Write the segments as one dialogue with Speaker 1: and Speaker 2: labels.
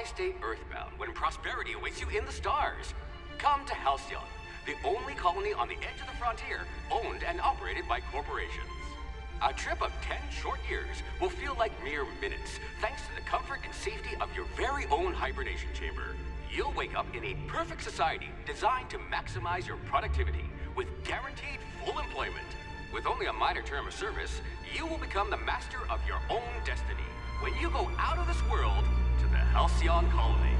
Speaker 1: stay earthbound when prosperity awaits you in the stars? Come to Halcyon, the only colony on the edge of the frontier, owned and operated by corporations. A trip of 10 short years will feel like mere minutes, thanks to the comfort and safety of your very own hibernation chamber. You'll wake up in a perfect society designed to maximize your productivity, with guaranteed full employment. With only a minor term of service, you will become the master of your own destiny when you go out of this world to the Halcyon colony.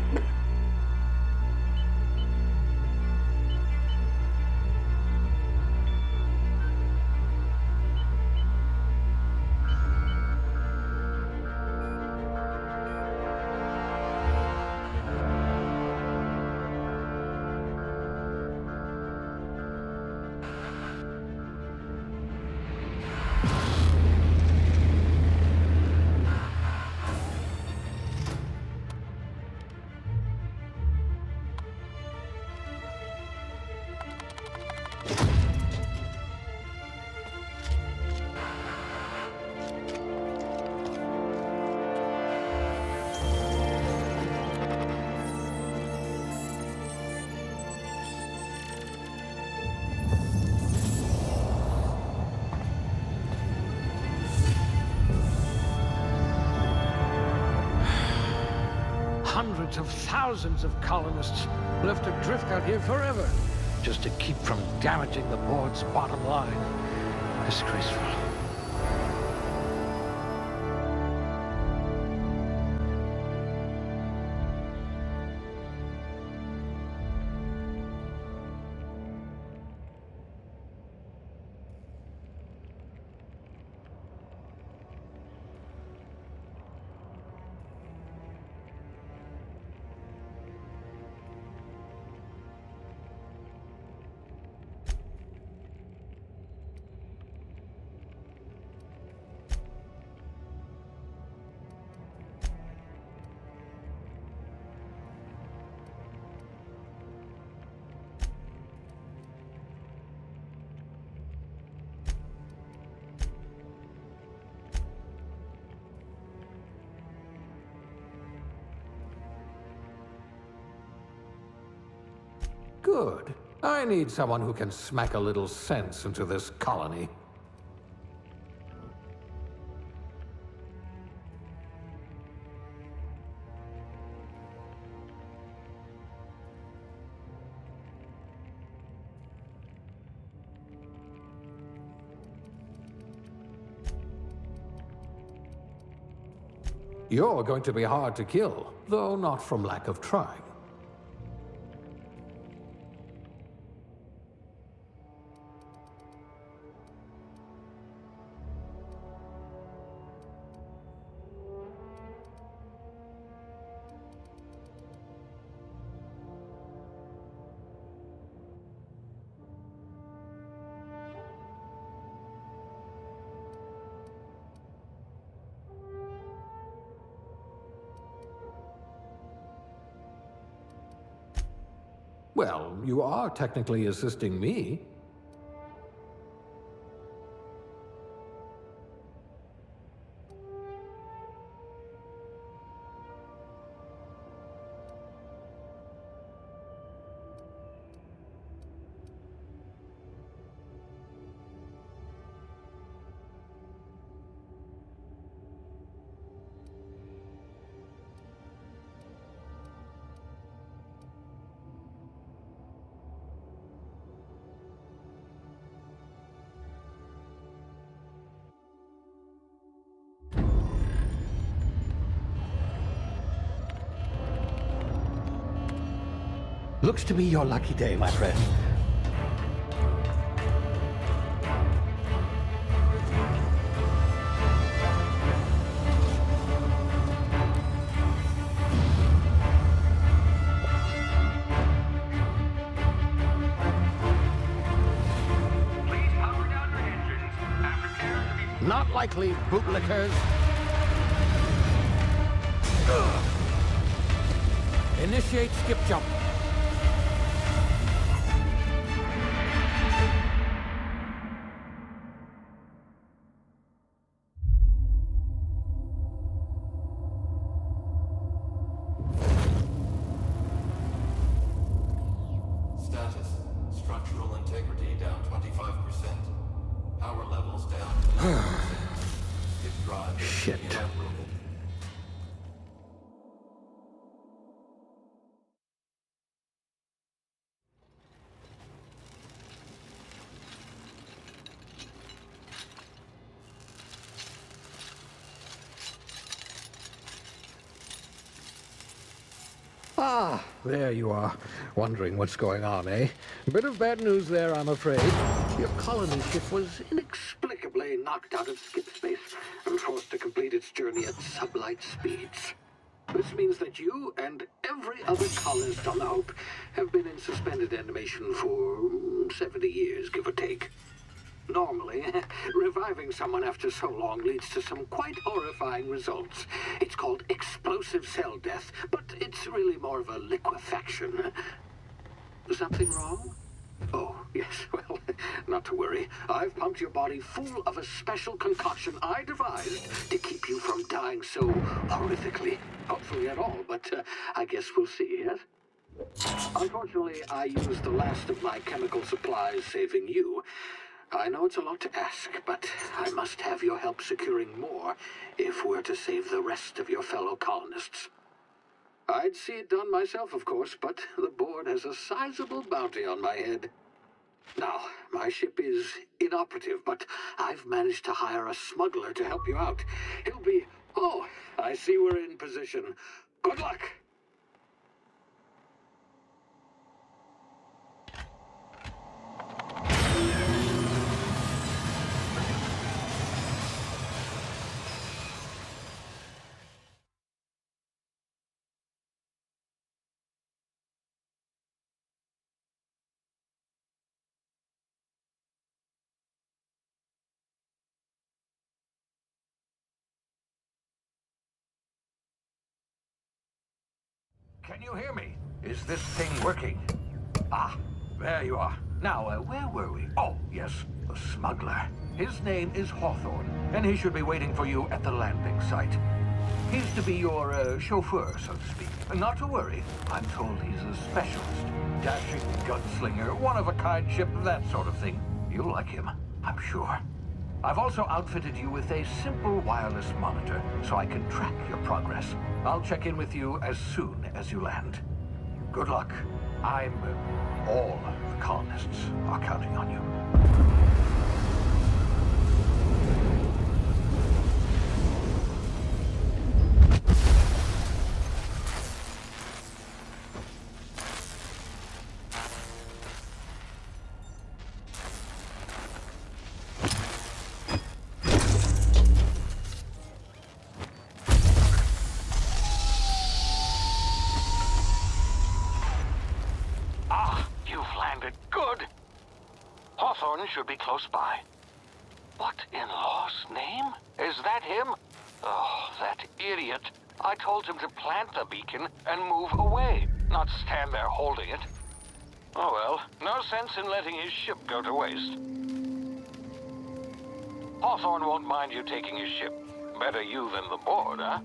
Speaker 2: Hundreds of thousands of colonists left adrift out here forever, just to keep from damaging the board's bottom line. Disgraceful.
Speaker 3: Good. I need someone who can smack a little sense into this colony. You're going to be hard to kill, though not from lack of trying. Well, you are technically assisting me.
Speaker 2: Looks to be your lucky day, my friend.
Speaker 1: Please power down your engines and prepare to be...
Speaker 2: Not likely, bootlickers. Initiate skip jump.
Speaker 4: 25%. Power levels down to 90%. If drive is
Speaker 3: Shit.
Speaker 4: inoperable.
Speaker 2: Ah, there you are. Wondering what's going on, eh? Bit of bad news there, I'm afraid. Your colony ship was inexplicably knocked out of skip space and forced to complete its journey at sublight speeds. This means that you and every other colonist on the Hope have been in suspended animation for 70 years, give or take. Normally, reviving someone after so long leads to some quite horrifying results. It's called explosive cell death, but it's really more of a liquefaction. Something wrong? Oh, yes, well, not to worry. I've pumped your body full of a special concoction I devised to keep you from dying so horrifically. Hopefully at all, but I guess we'll see, yes? Unfortunately, I used the last of my chemical supplies saving you. I know it's a lot to ask, but I must have your help securing more if we're to save the rest of your fellow colonists. I'd see it done myself, of course, but the board has a sizable bounty on my head. Now, my ship is inoperative, but I've managed to hire a smuggler to help you out. He'll be... Oh, I see we're in position. Good luck!
Speaker 3: Can you hear me? Is this thing working? Ah, there you are. Now, where were we? Oh, yes, the smuggler. His name is Hawthorne, and he should be waiting for you at the landing site. He's to be your chauffeur, so to speak. Not to worry. I'm told he's a specialist. Dashing gunslinger, one-of-a-kind ship, that sort of thing. You'll like him, I'm sure. I've also outfitted you with a simple wireless monitor, so I can track your progress. I'll check in with you as soon as you land. Good luck. All the colonists are counting on you.
Speaker 2: Hawthorne should be close by. What in law's name? Is that him? Oh, that idiot. I told him to plant the beacon and move away, not stand there holding it. Oh well, no sense in letting his ship go to waste. Hawthorne won't mind you taking his ship. Better you than the board, huh?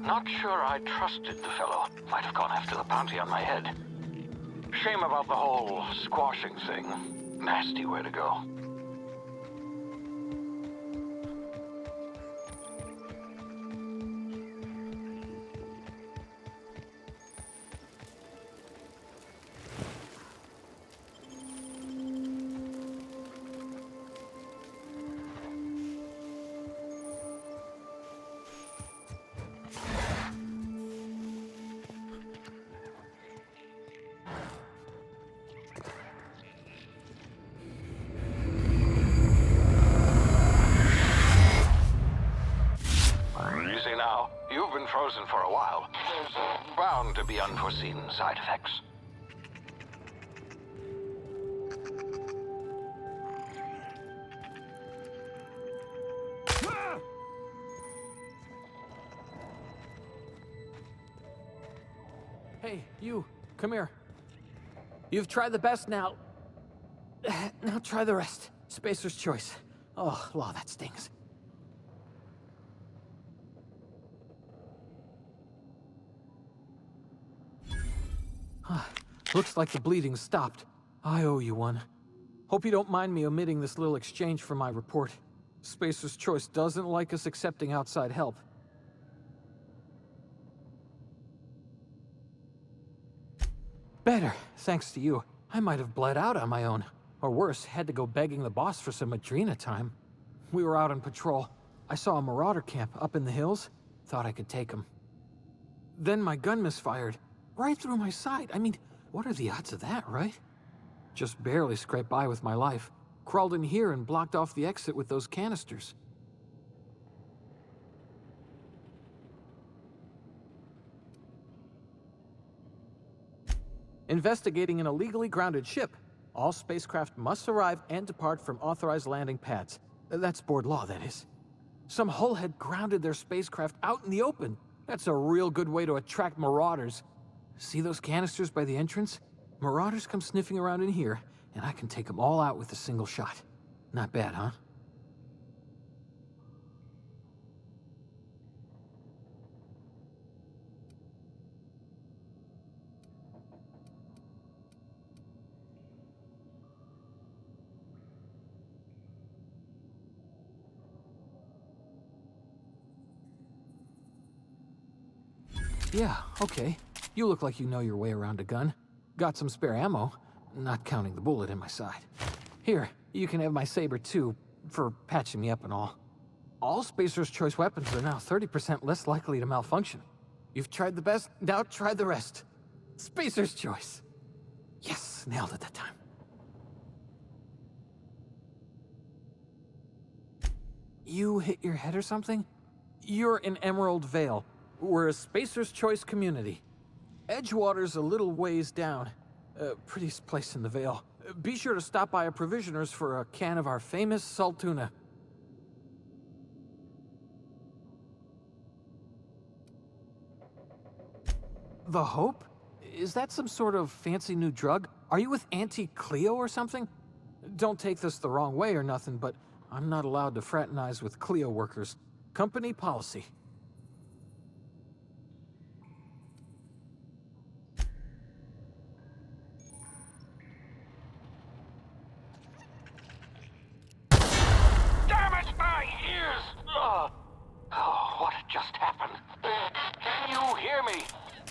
Speaker 2: Not sure I trusted the fellow. Might have gone after the bounty on my head. Shame about the whole squashing thing. Nasty way to go. Frozen for a while. There's bound to be unforeseen side effects.
Speaker 3: Hey, you, come here. You've tried the best now. Now try the rest. Spacer's choice. Oh, law, that stings. Looks like the bleeding stopped. I owe you one.
Speaker 5: Hope you don't mind me omitting this little exchange from my report. Spacer's Choice doesn't like us accepting outside help. Better, thanks to you. I might have bled out on my own. Or worse, had to go begging the boss for some Adrena time. We were out on patrol. I saw a marauder camp up in the hills. Thought I could take him. Then my gun misfired. Right through my side. I mean, what are the odds of that, right? Just barely scraped by with my life. Crawled in here and blocked off the exit with those canisters. Investigating an illegally grounded ship. All spacecraft must arrive and depart from authorized landing pads. That's board law, that is. Some hull had grounded their spacecraft out in the open. That's a real good way to attract marauders. See those canisters by the entrance? Marauders come sniffing around in here, and I can take them all out with a single shot. Not bad, huh? Yeah, okay. You look like you know your way around a gun. Got some spare ammo, not counting the bullet in my side. Here, you can have my saber too, for patching me up and all. All Spacer's Choice weapons are now 30% less likely to malfunction. You've tried the best, now try the rest. Spacer's Choice. Yes, nailed it that time. You hit your head or something? You're in Emerald Vale. We're a Spacer's Choice community. Edgewater's a little ways down. Prettiest place in the Vale. Be sure to stop by a provisioner's for a can of our famous salt tuna. The Hope? Is that some sort of fancy new drug? Are you with Auntie Cleo or something? Don't take this the wrong way or nothing, but I'm not allowed to fraternize with Cleo workers. Company policy.
Speaker 3: Damn it, my ears! Oh, what just happened? Can you hear me?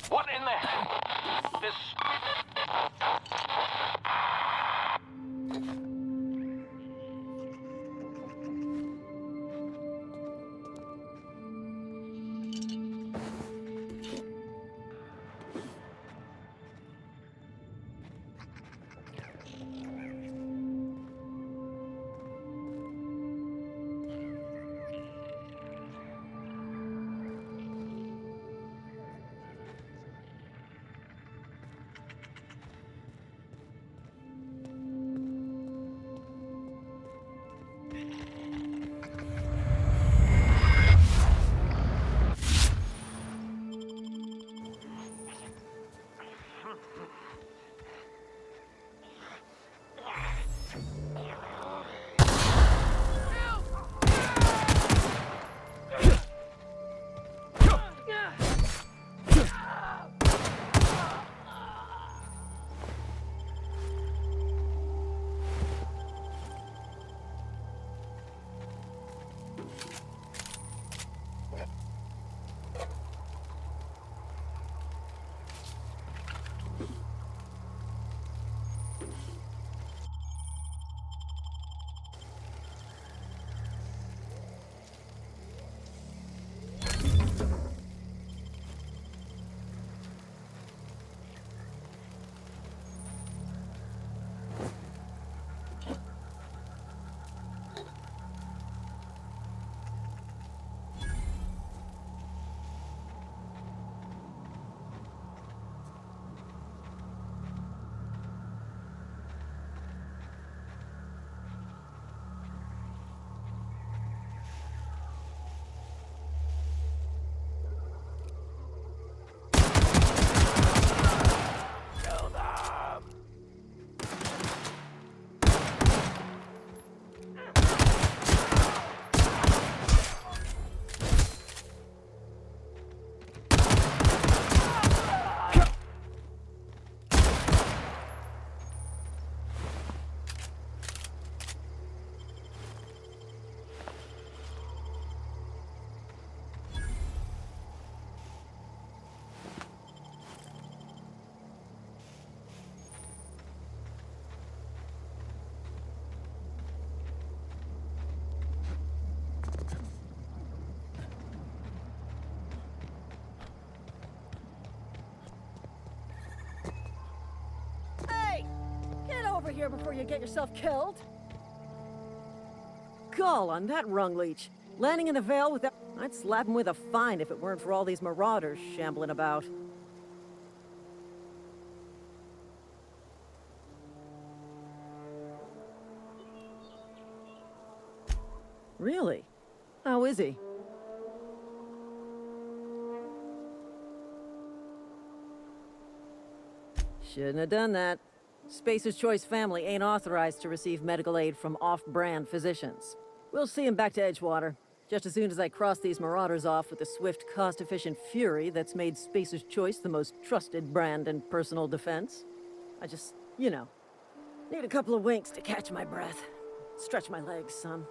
Speaker 3: What in the... This...
Speaker 6: here before you get yourself killed. Gall on that rung leech. Landing in the Vale with that... I'd slap him with a fine if it weren't for all these marauders shambling about. Really? How is he? Shouldn't have done that. Spacer's Choice family ain't authorized to receive medical aid from off-brand physicians. We'll see him back to Edgewater, just as soon as I cross these marauders off with the swift, cost-efficient fury that's made Spacer's Choice the most trusted brand in personal defense. I just, need a couple of winks to catch my breath. Stretch my legs, son.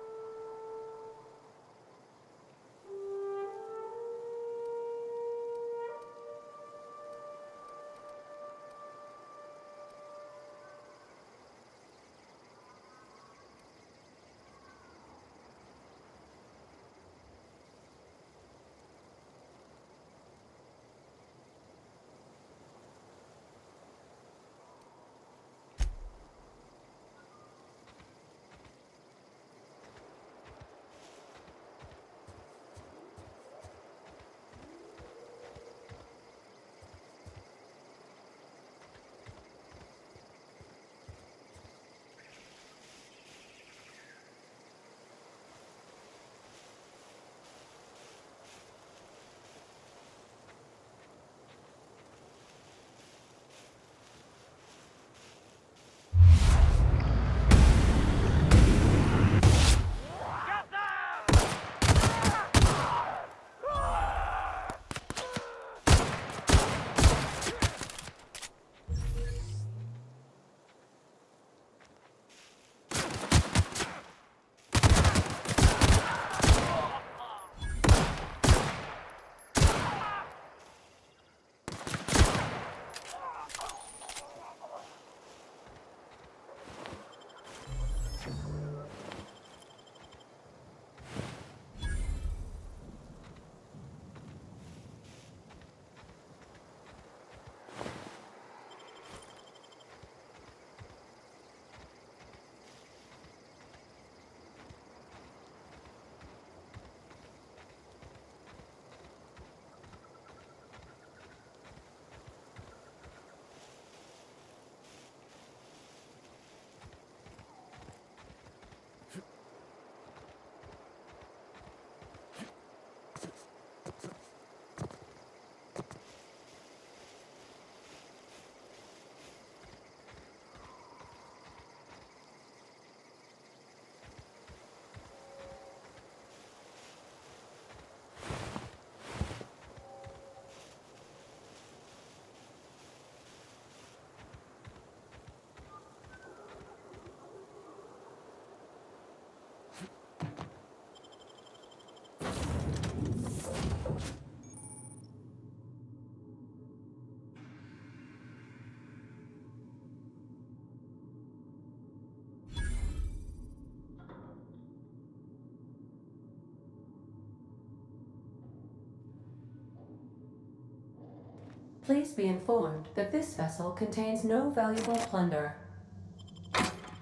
Speaker 7: Please be informed that this vessel contains no valuable plunder.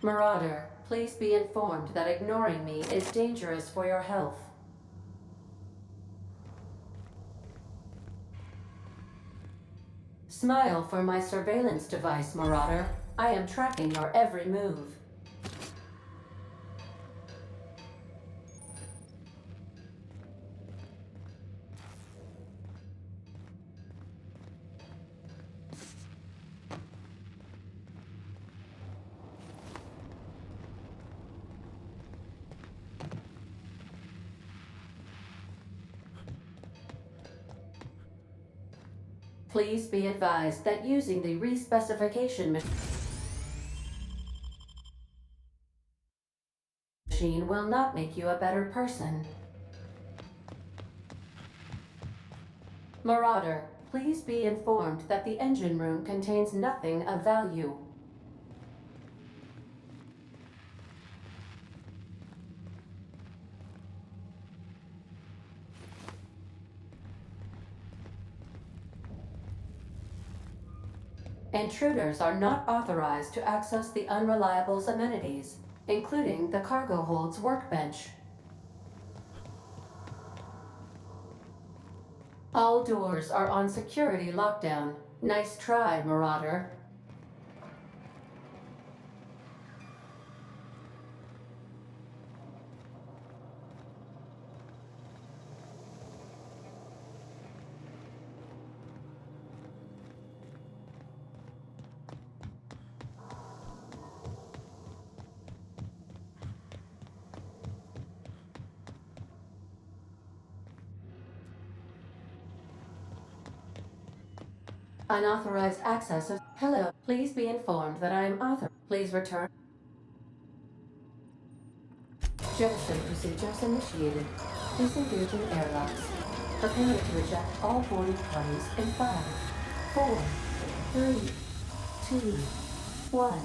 Speaker 7: Marauder, please be informed that ignoring me is dangerous for your health. Smile for my surveillance device, Marauder. I am tracking your every move. Please be advised that using the respecification machine will not make you a better person. Marauder, please be informed that the engine room contains nothing of value. Intruders are not authorized to access the Unreliable's amenities, including the cargo hold's workbench. All doors are on security lockdown. Nice try, Marauder. Unauthorized access of... Hello, please be informed that I am author. Please return. Jettison procedures initiated. Disengaging airlocks. Prepare to eject all boarding parties in 5, 4, 3, 2, 1.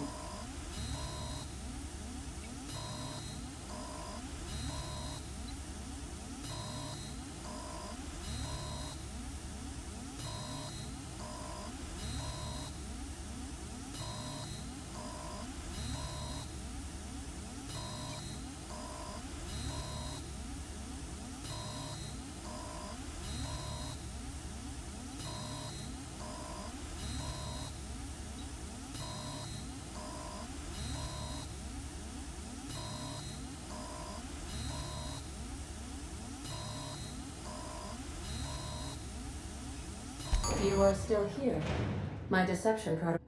Speaker 7: You are still here. My deception protocol.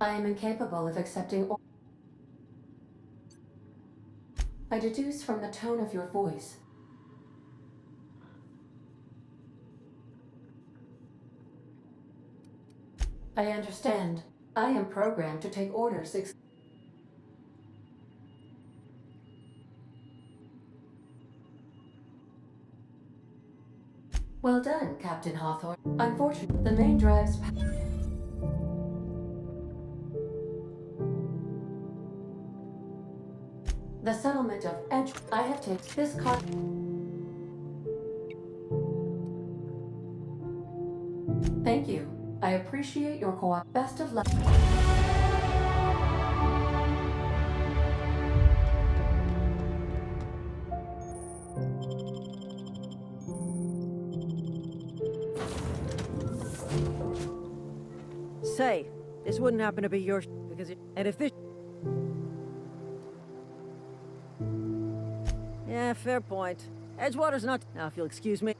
Speaker 7: I am incapable of accepting. I deduce from the tone of your voice. I understand. I am programmed to take orders. Well done, Captain Hawthorne. Unfortunately, the main drive's... The settlement of Edge... I have taken this car... Thank you. I appreciate your Best of luck.
Speaker 6: Say, this wouldn't happen to be your because and if this... Yeah, fair point. Edgewater's not... Now, if you'll excuse me.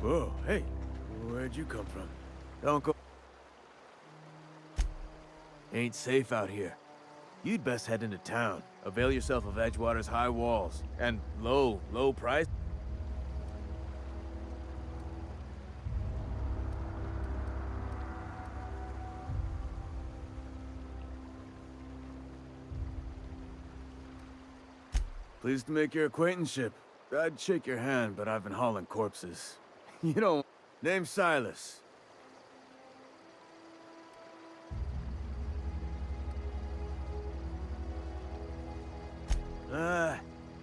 Speaker 8: Oh, hey. Where'd you come from? Don't go... Ain't safe out here. You'd best head into town. Avail yourself of Edgewater's high walls. And low price. Pleased to make your acquaintanceship. I'd shake your hand, but I've been hauling corpses. You don't... Name's Silas.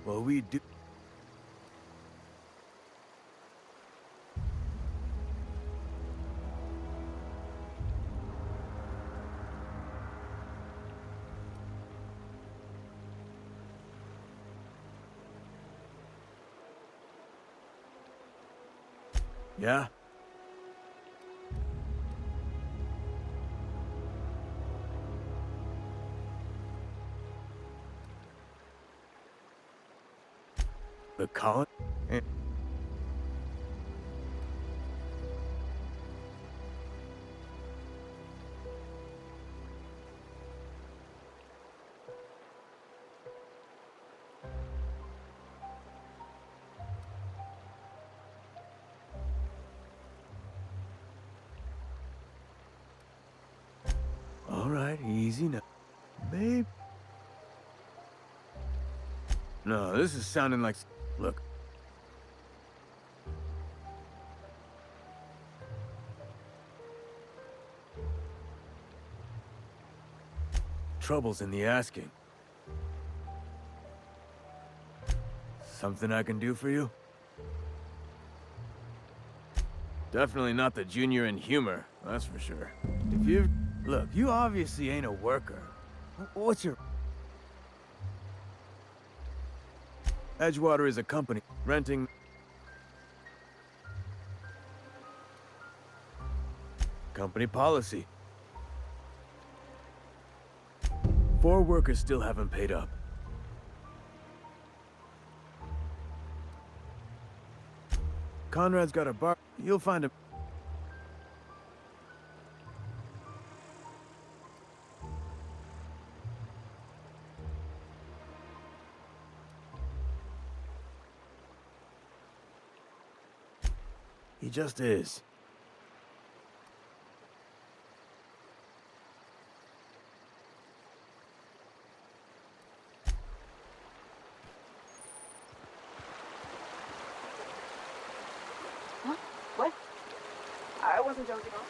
Speaker 8: Well, we do... Yeah? The colony? All right, easy now. Babe. No, this is sounding like... Look. Trouble's in the asking. Something I can do for you? Definitely not the junior in humor, that's for sure. If you... Look, you obviously ain't a worker. What's your... Edgewater is a company, renting... Company policy. 4 workers still haven't paid up. Conrad's got a bar. You'll find him. He just is.
Speaker 9: Huh? What? I wasn't joking at all.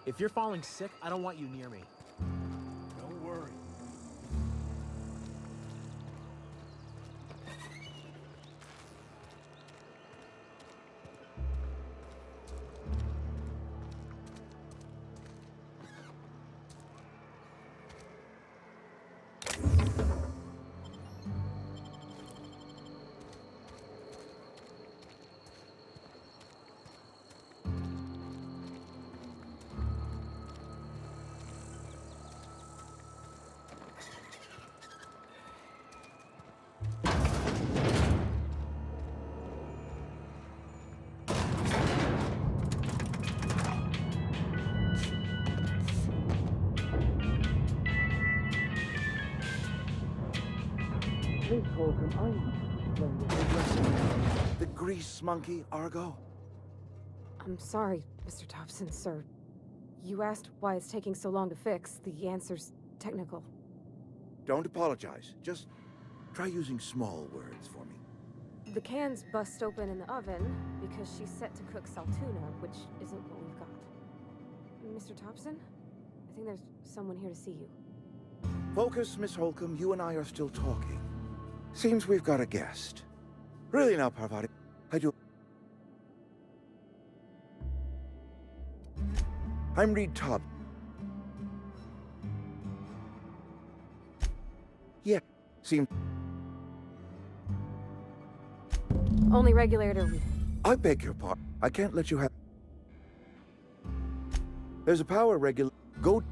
Speaker 10: If you're falling sick, I don't want you near me.
Speaker 8: Don't worry.
Speaker 11: The grease monkey, Argo?
Speaker 12: I'm sorry, Mr. Thompson, sir. You asked why it's taking so long to fix. The answer's technical.
Speaker 11: Don't apologize. Just try using small words for me.
Speaker 12: The can's bust open in the oven because she's set to cook saltuna, which isn't what we've got. Mr. Thompson? I think there's someone here to see you.
Speaker 11: Focus, Miss Holcomb. You and I are still talking. Seems we've got a guest. Really now, Parvati. I do. I'm Reed Todd. Yeah, seems.
Speaker 12: Only regulator.
Speaker 11: I beg your pardon. I can't let you have. There's a power regulator. Go.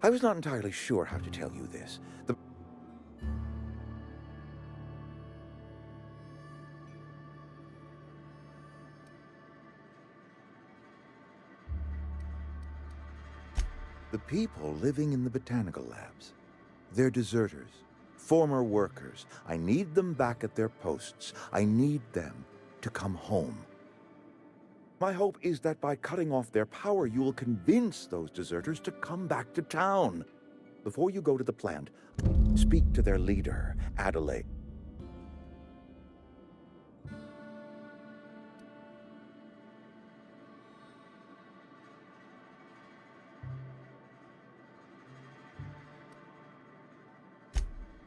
Speaker 11: I was not entirely sure how to tell you this. The people living in the botanical labs, they're deserters, former workers. I need them back at their posts. I need them to come home. My hope is that by cutting off their power, you will convince those deserters to come back to town. Before you go to the plant, speak to their leader, Adelaide.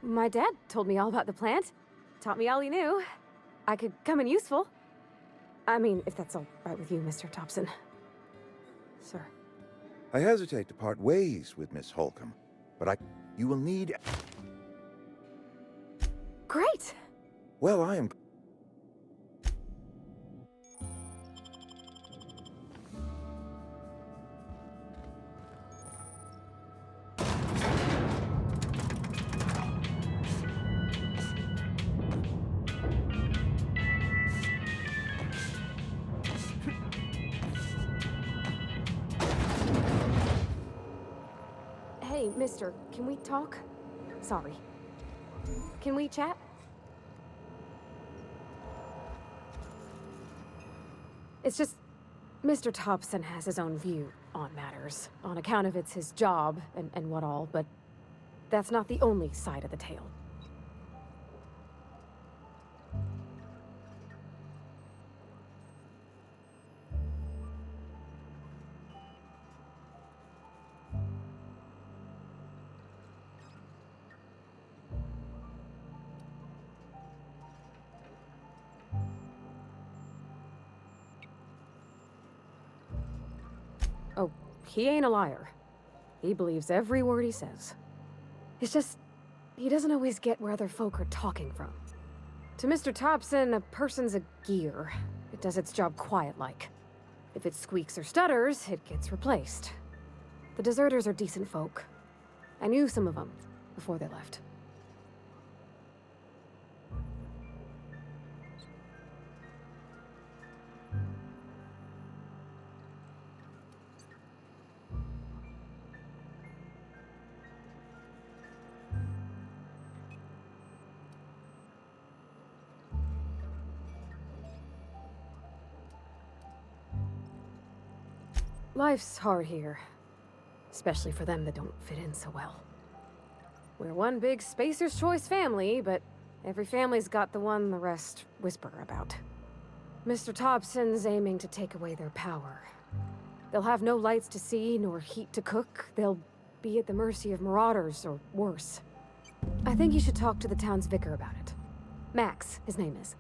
Speaker 12: My dad told me all about the plant. Taught me all he knew. I could come in useful. I mean, if that's all right with you, Mr. Thompson. Sir.
Speaker 11: I hesitate to part ways with Miss Holcomb, but you will need...
Speaker 12: Great!
Speaker 11: Well, I am...
Speaker 12: Hey, mister, can we talk? Sorry. Can we chat? It's just, Mr. Thompson has his own view on matters, on account of it's his job and what all, but that's not the only side of the tale. Oh, he ain't a liar. He believes every word he says. It's just, he doesn't always get where other folk are talking from. To Mr. Thompson, a person's a gear. It does its job quiet-like. If it squeaks or stutters, it gets replaced. The deserters are decent folk. I knew some of them before they left. Life's hard here. Especially for them that don't fit in so well. We're one big Spacer's Choice family, but every family's got the one the rest whisper about. Mr. Thompson's aiming to take away their power. They'll have no lights to see, nor heat to cook. They'll be at the mercy of marauders, or worse. I think you should talk to the town's vicar about it. Max, his name is.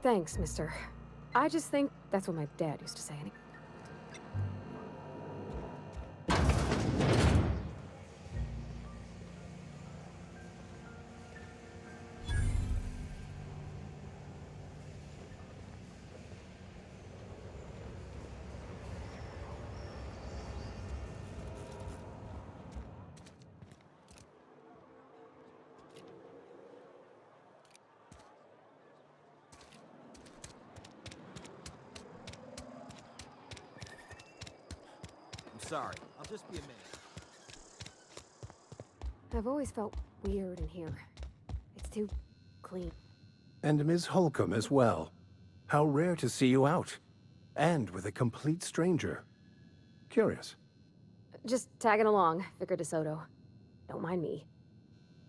Speaker 12: Thanks, mister. I just think that's what my dad used to say.
Speaker 10: Sorry, I'll just be a minute.
Speaker 12: I've always felt weird in here. It's too clean.
Speaker 13: And Ms. Holcomb as well. How rare to see you out. And with a complete stranger. Curious.
Speaker 12: Just tagging along, Vicar DeSoto. Don't mind me.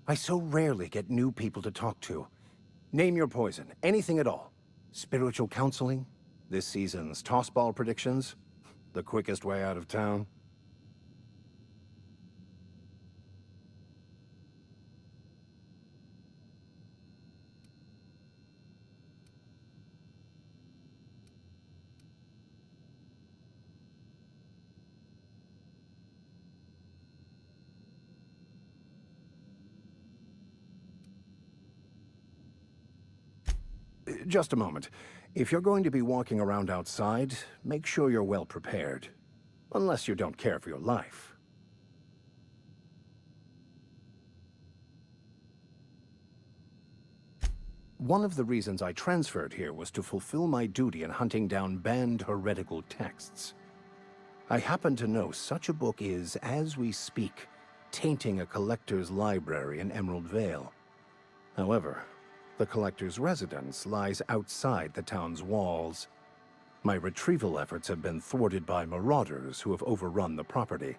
Speaker 13: I so rarely get new people to talk to. Name your poison, anything at all. Spiritual counseling? This season's tossball predictions? The quickest way out of town? Just a moment. If you're going to be walking around outside, make sure you're well prepared. Unless you don't care for your life. One of the reasons I transferred here was to fulfill my duty in hunting down banned heretical texts. I happen to know such a book is, as we speak, tainting a collector's library in Emerald Vale. However, the collector's residence lies outside the town's walls. My retrieval efforts have been thwarted by marauders who have overrun the property.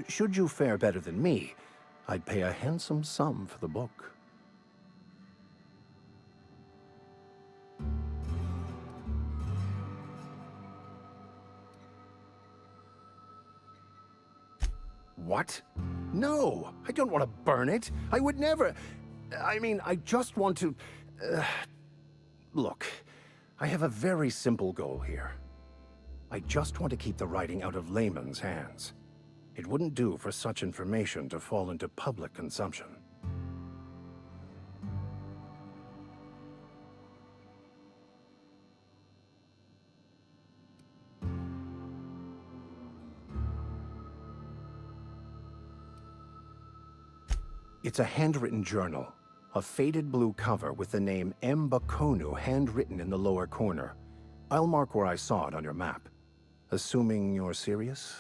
Speaker 13: Should you fare better than me, I'd pay a handsome sum for the book. What? No! I don't want to burn it! I would never... I mean, I just want to... Look, I have a very simple goal here. I just want to keep the writing out of layman's hands. It wouldn't do for such information to fall into public consumption. It's a handwritten journal. A faded blue cover with the name M. Bakonu handwritten in the lower corner. I'll mark where I saw it on your map. Assuming you're serious?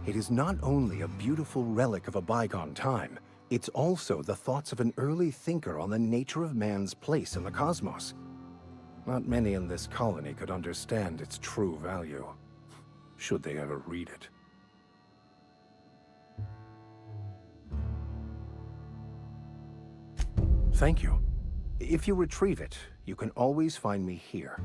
Speaker 13: It is not only a beautiful relic of a bygone time, it's also the thoughts of an early thinker on the nature of man's place in the cosmos. Not many in this colony could understand its true value, should they ever read it. Thank you. If you retrieve it, you can always find me here.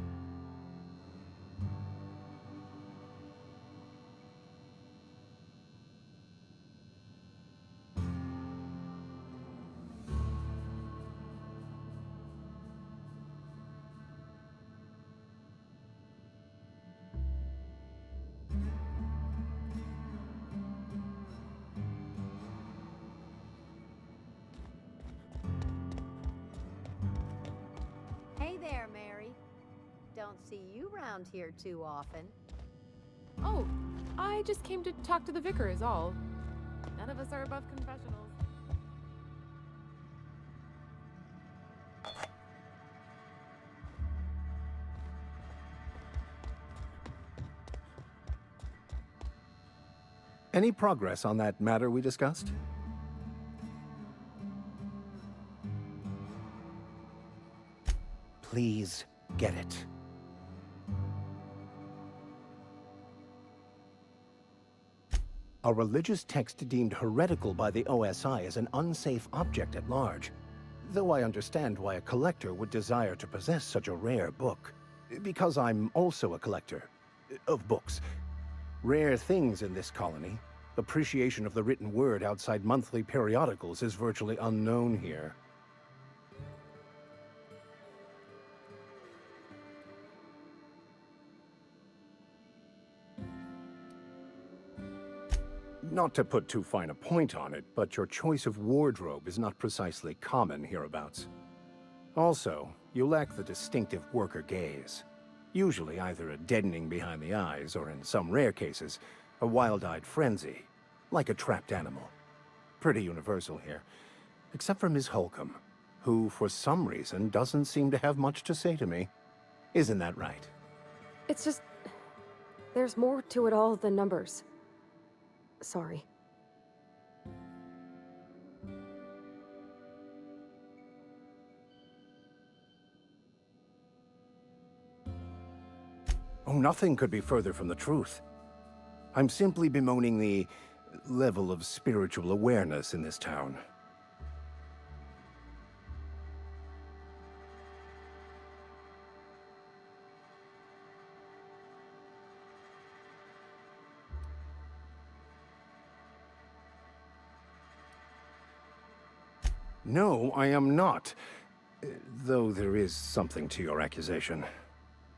Speaker 14: Hey there, Mary. Don't see you around here too often.
Speaker 15: Oh, I just came to talk to the vicar is all. None of us are above confessionals.
Speaker 13: Any progress on that matter we discussed? Please get it. A religious text deemed heretical by the OSI is an unsafe object at large, though I understand why a collector would desire to possess such a rare book, because I'm also a collector of books. Rare things in this colony. Appreciation of the written word outside monthly periodicals is virtually unknown here. Not to put too fine a point on it, but your choice of wardrobe is not precisely common hereabouts. Also, you lack the distinctive worker gaze. Usually either a deadening behind the eyes, or in some rare cases, a wild-eyed frenzy, like a trapped animal. Pretty universal here, except for Ms. Holcomb, who, for some reason, doesn't seem to have much to say to me. Isn't that right?
Speaker 12: It's just... there's more to it all than numbers. Sorry.
Speaker 13: Oh, nothing could be further from the truth. I'm simply bemoaning the level of spiritual awareness in this town. No, I am not. Though there is something to your accusation.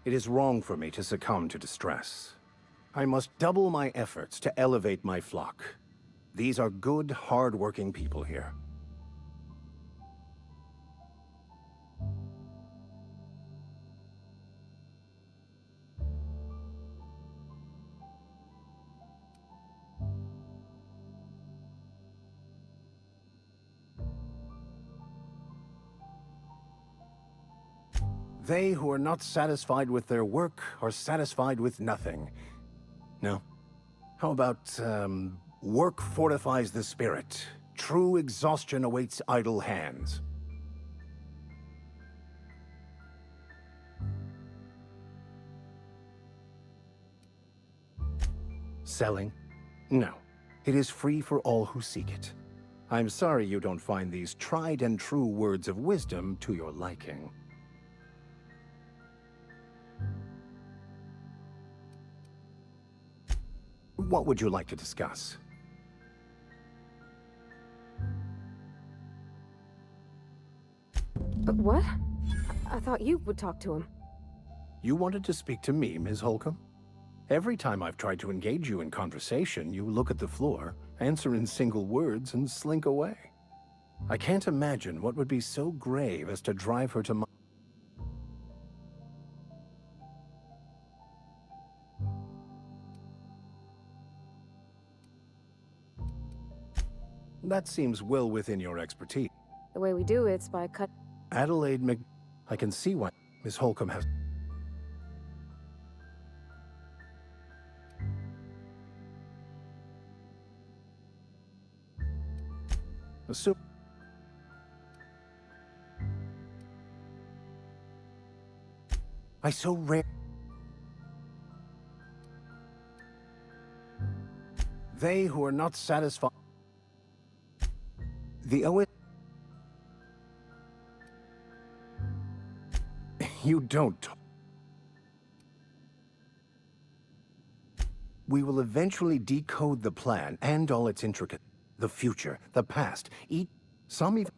Speaker 13: It is wrong for me to succumb to distress. I must double my efforts to elevate my flock. These are good, hard-working people here. They who are not satisfied with their work are satisfied with nothing. No? How about, work fortifies the spirit. True exhaustion awaits idle hands. Selling? No. It is free for all who seek it. I'm sorry you don't find these tried and true words of wisdom to your liking. What would you like to discuss?
Speaker 12: But what? I thought you would talk to him.
Speaker 13: You wanted to speak to me, Ms. Holcomb? Every time I've tried to engage you in conversation, you look at the floor, answer in single words, and slink away. I can't imagine what would be so grave as to drive her to my... That seems well within your expertise.
Speaker 12: The way we do it's by cut...
Speaker 13: Adelaide Mc... I can see why Miss Holcomb has... Assume... I so rare... They who are not satisfied... The OS... You don't... We will eventually decode the plan and all its intricate... The future, the past, some even...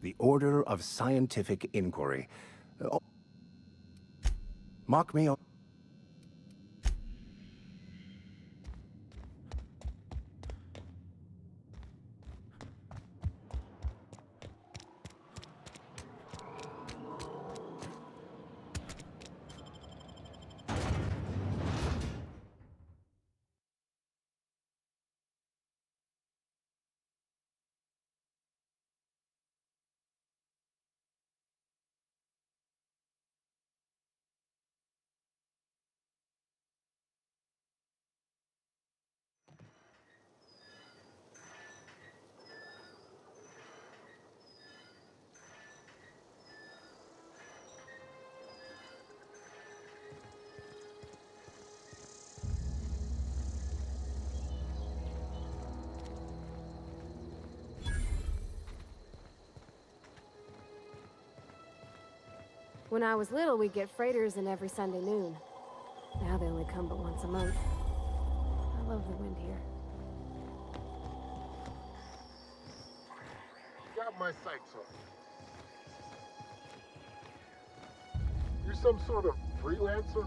Speaker 13: The order of scientific inquiry. Mock me...
Speaker 12: When I was little, we'd get freighters in every Sunday noon. Now they only come but once a month. I love the wind here.
Speaker 16: Got my sights on you. You some sort of freelancer?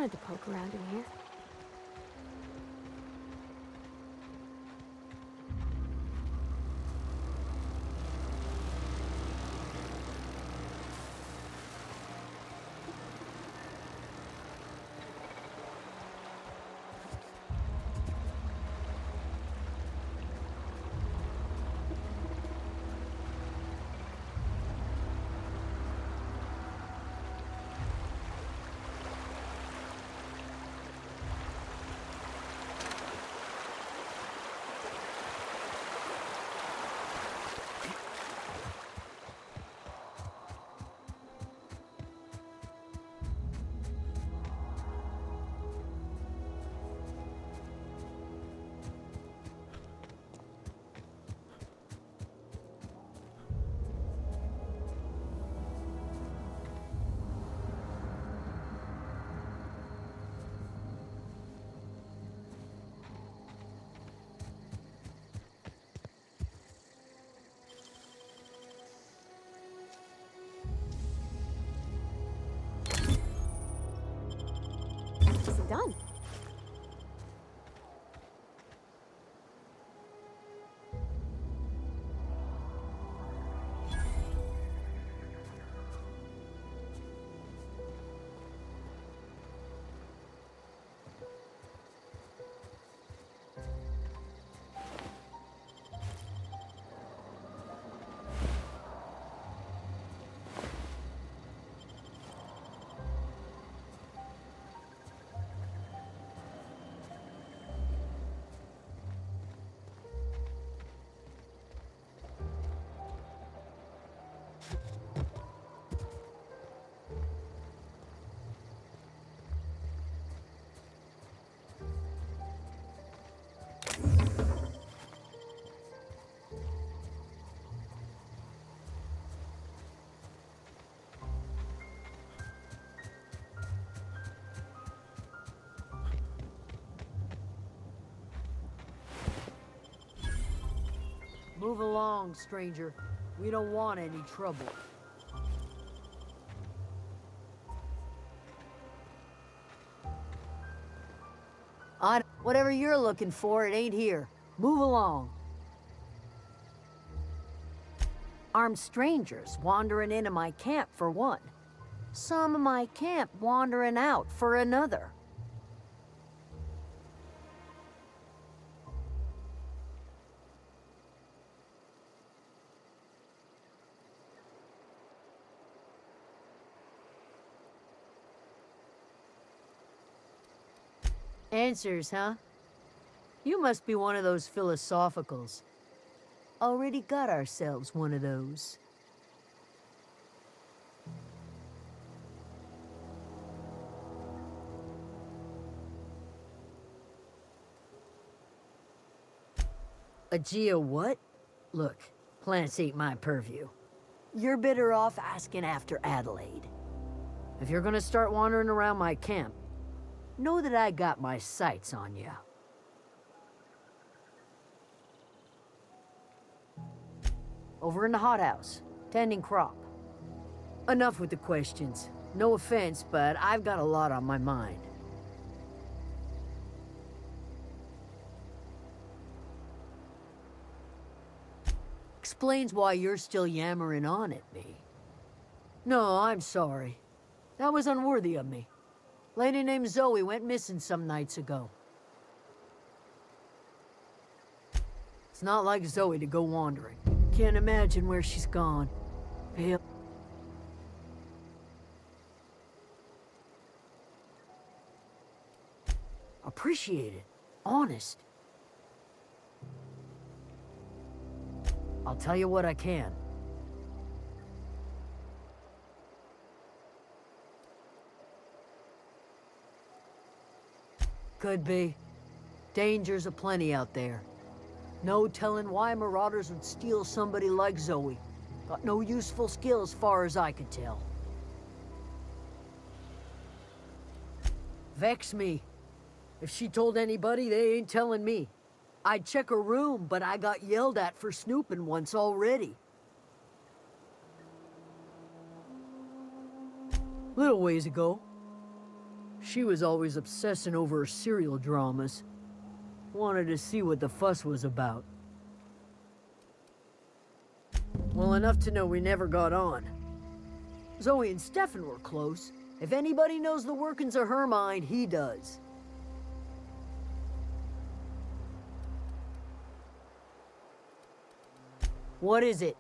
Speaker 12: wanted to poke around in here. Done.
Speaker 17: Move along, stranger. We don't want any trouble. Whatever you're looking for, it ain't here. Move along. Armed strangers wandering into my camp for one. Some of my camp wandering out for another. Answers, huh? You must be one of those philosophicals. Already got ourselves one of those. A geo what? Look, plants ain't my purview. You're better off asking after Adelaide. If you're gonna start wandering around my camp, know that I got my sights on you. Over in the hothouse, tending crop. Enough with the questions. No offense, but I've got a lot on my mind. Explains why you're still yammering on at me. No, I'm sorry. That was unworthy of me. Lady named Zoe went missing some nights ago. It's not like Zoe to go wandering. Can't imagine where she's gone. Pale. Appreciate it. Honest. I'll tell you what I can. Could be. Dangers aplenty out there. No telling why marauders would steal somebody like Zoe. Got no useful skill as far as I could tell. Vex me. If she told anybody, they ain't telling me. I'd check her room, but I got yelled at for snooping once already. Little ways ago. She was always obsessing over her serial dramas. Wanted to see what the fuss was about. Well, enough to know we never got on. Zoe and Stefan were close. If anybody knows the workings of her mind, he does. What is it?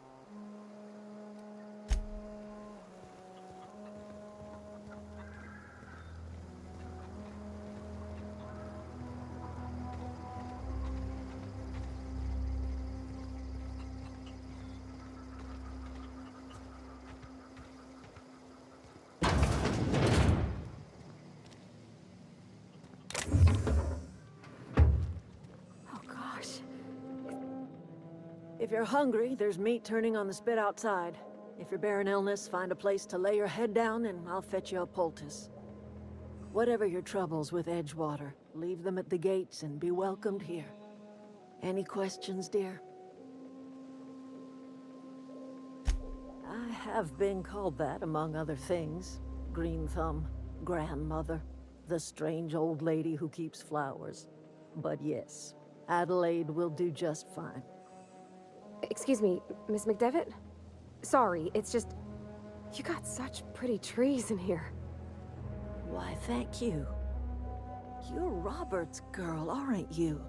Speaker 6: If you're hungry, there's meat turning on the spit outside. If you're bearing illness, find a place to lay your head down and I'll fetch you a poultice. Whatever your troubles with Edgewater, leave them at the gates and be welcomed here. Any questions, dear? I have been called that, among other things. Green Thumb, grandmother, the strange old lady who keeps flowers. But yes, Adelaide will do just fine.
Speaker 12: Excuse me, Miss McDevitt? Sorry, it's just... You got such pretty trees in here.
Speaker 6: Why, thank you. You're Robert's girl, aren't you?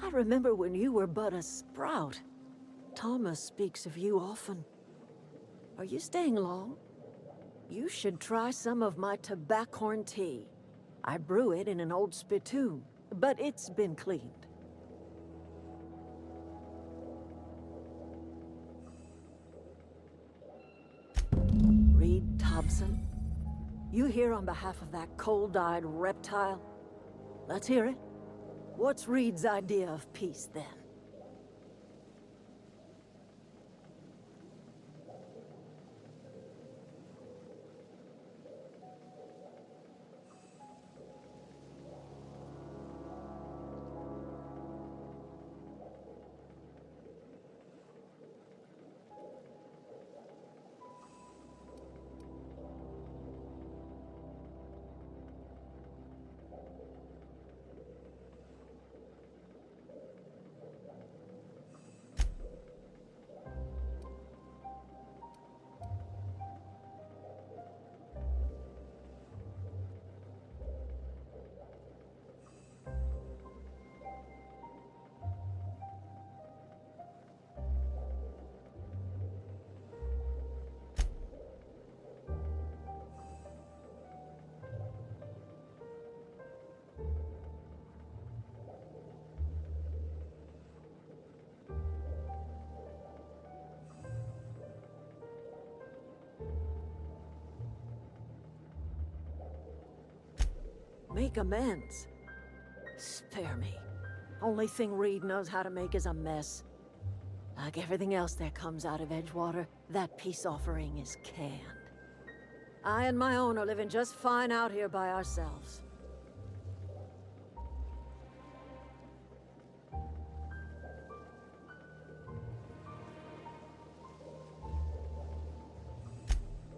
Speaker 6: I remember when you were but a sprout. Thomas speaks of you often. Are you staying long? You should try some of my tobaccorn tea. I brew it in an old spittoon, but it's been cleaned. Thompson, you here on behalf of that cold-eyed reptile? Let's hear it. What's Reed's idea of peace, then? Make amends. Spare me. Only thing Reed knows how to make is a mess. Like everything else that comes out of Edgewater, that peace offering is canned. I and my own are living just fine out here by ourselves.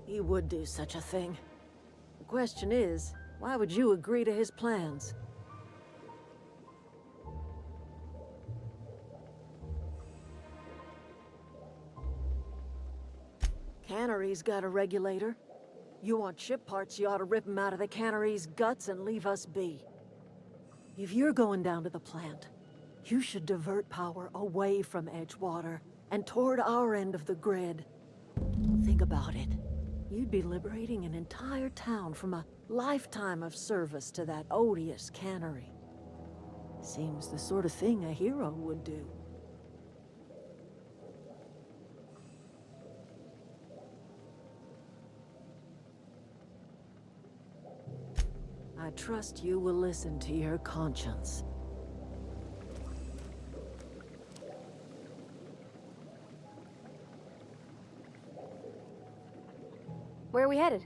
Speaker 6: He would do such a thing. The question is, why would you agree to his plans? Cannery's got a regulator. You want ship parts, you ought to rip them out of the cannery's guts and leave us be. If you're going down to the plant, you should divert power away from Edgewater and toward our end of the grid. Think about it. You'd be liberating an entire town from a lifetime of service to that odious cannery. Seems the sort of thing a hero would do. I trust you will listen to your conscience.
Speaker 12: Where are we headed?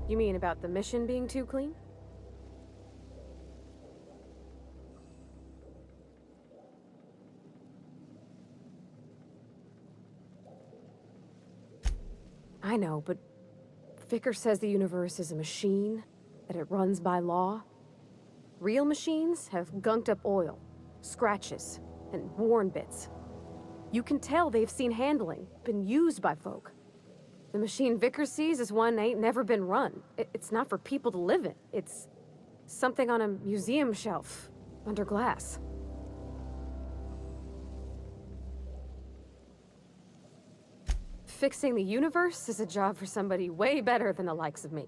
Speaker 12: You mean about the mission being too clean? I know, but Vickers says the universe is a machine, that it runs by law. Real machines have gunked up oil, scratches, and worn bits. You can tell they've seen handling, been used by folk. The machine Vickers sees is one ain't never been run. It's not for people to live in. It's something on a museum shelf, under glass. Fixing the universe is a job for somebody way better than the likes of me.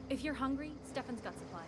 Speaker 18: If you're hungry, Stefan's got supplies.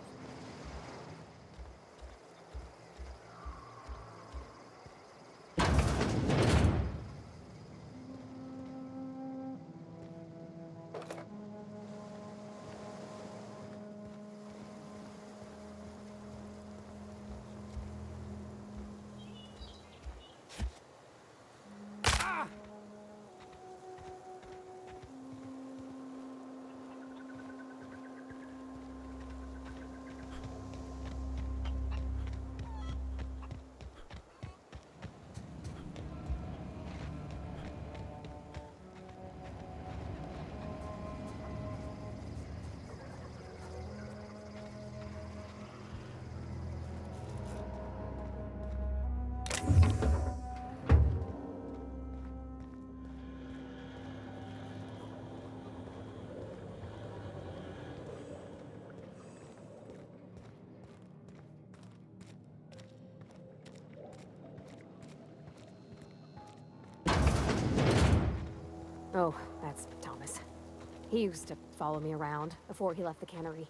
Speaker 12: Oh, that's Thomas. He used to follow me around before he left the cannery.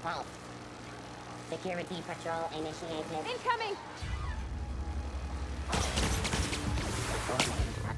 Speaker 19: Halt. Security patrol initiated.
Speaker 15: Incoming!
Speaker 19: Performing